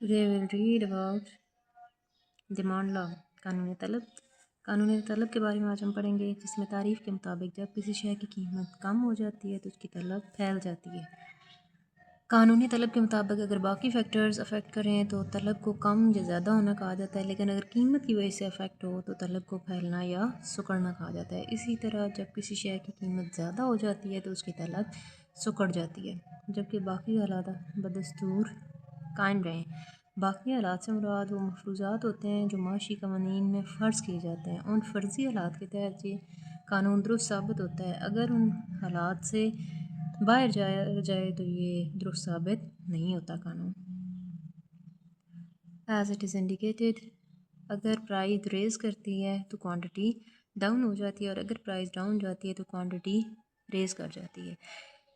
Today we'll read about demand law, कानूनी तलब। कानूनी तलब के बारे में आज हम पढ़ेंगे, जिसमें तारीफ़ के मुताबिक जब किसी शय की कीमत कम हो जाती है तो उसकी तलब फैल जाती है। कानूनी तलब के मुताबिक अगर बाकी फैक्टर्स अफेक्ट करें तो तलब को कम या ज़्यादा होना कहा जाता है, लेकिन अगर कीमत की वजह से अफेक्ट हो तो तलब को फैलना या सुकड़ना कहा जाता है। इसी तरह जब किसी शय की कीमत ज़्यादा हो जाती है तो उसकी तलब सुकड़ जाती है, जबकि बाकी हालात बदस्तूर कायम रहें। बाकी हालात से मुराद वो मफरूज़ात होते हैं जो माशी कवानीन में फ़र्ज़ किए जाते हैं। उन फ़र्ज़ी हालात के तहत ये कानून दुरुस्त साबित होता है। अगर उन हालात से बाहर जाए तो ये दुरुस्त साबित नहीं होता कानून। एज इट इज़ इंडिकेटेड, अगर प्राइस रेज़ करती है तो क्वांटिटी डाउन हो जाती है, और अगर प्राइस डाउन जाती है तो क्वांटिटी रेज़ कर जाती है।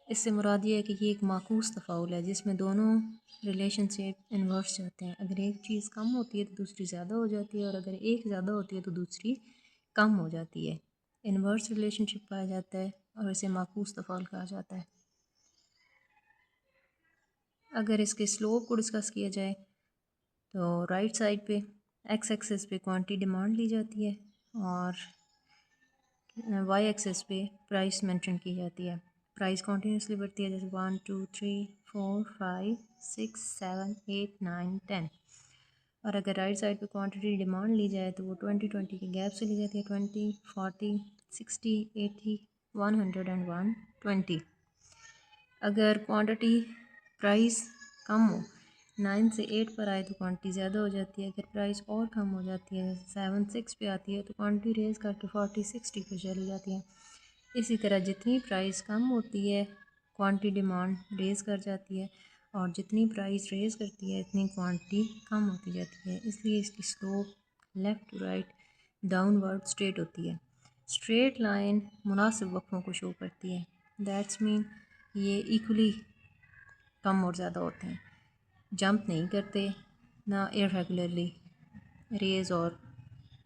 इससे मुराद ये है कि ये एक माकूस तफ़ाउल है जिसमें दोनों रिलेशनशिप इन्वर्स जाते हैं। अगर एक चीज़ कम होती है तो दूसरी ज़्यादा हो जाती है, और अगर एक ज़्यादा होती है तो दूसरी कम हो जाती है। इन्वर्स रिलेशनशिप पाया जाता है और इसे माकूस तफ़ाउल कहा जाता है। अगर इसके स्लोप को डिस्कस किया जाए तो राइट साइड पे एक्स एक्सिस पे क्वांटिटी डिमांड ली जाती है और वाई एक्सिस पे प्राइस मेंशन की जाती है। प्राइस कॉन्टीन्यूसली बढ़ती है, जैसे 1 2 3 4 5 6 7 8 9 10। और अगर राइट साइड पे क्वांटिटी डिमांड ली जाए तो वो 20-20 के गैप से ली जाती है, 20 40 60 80 100 एंड 120। अगर क्वांटिटी प्राइस कम हो, 9 से 8 पर आए तो क्वांटिटी ज़्यादा हो जाती है। अगर प्राइस और कम हो जाती है, 7 6 पे आती है तो क्वांटिटी रेज़ करके 40 60 पे चली जाती है। इसी तरह जितनी प्राइस कम होती है क्वांटिटी डिमांड रेज़ कर जाती है, और जितनी प्राइस रेज़ करती है इतनी क्वांटिटी कम होती जाती है। इसलिए इसकी slope left to right downward straight होती है। स्ट्रेट लाइन मुनासिब वक्फ़ों को शो करती है। दैट्स मीन ये इक्वली कम और ज़्यादा होते हैं, जंप नहीं करते, ना इरेगुलरली रेज़ और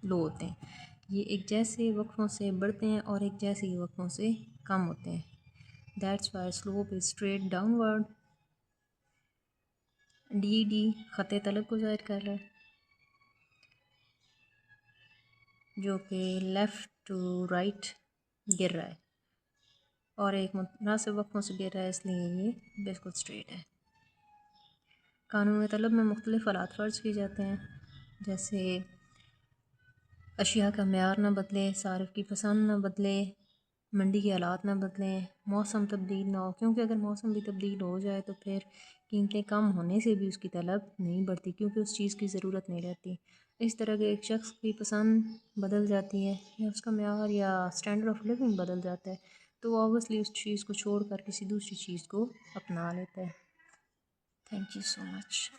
लो होते हैं। ये एक जैसे वक्फ़ों से बढ़ते हैं और एक जैसे ही वक्फ़ों से कम होते हैं। That's why slope is straight downward. D ख़त तलब को ज़ाहिर कर रहा है, जो कि लेफ़्ट टू राइट गिर रहा है और एक मुनासिब वक्फ़ों से गिर रहा है, इसलिए ये बिल्कुल स्ट्रेट है। कानून तलब में मुख्तलिफ़ हालात फ़र्ज़ किए जाते हैं, जैसे अशिया का मेयार ना बदले, सारिफ की पसंद ना बदले, मंडी के हालात ना बदलें, मौसम तब्दील ना हो, क्योंकि अगर मौसम भी तब्दील हो जाए तो फिर कीमतें कम होने से भी उसकी तलब नहीं बढ़ती, क्योंकि उस चीज़ की ज़रूरत नहीं रहती। इस तरह के एक शख्स की पसंद बदल जाती है या उसका मेयार या स्टैंडर्ड ऑफ लिविंग बदल जाता है, तो वो ऑब्वियसली उस चीज़ को छोड़ कर किसी दूसरी चीज़ को अपना लेता है। Thank you so much.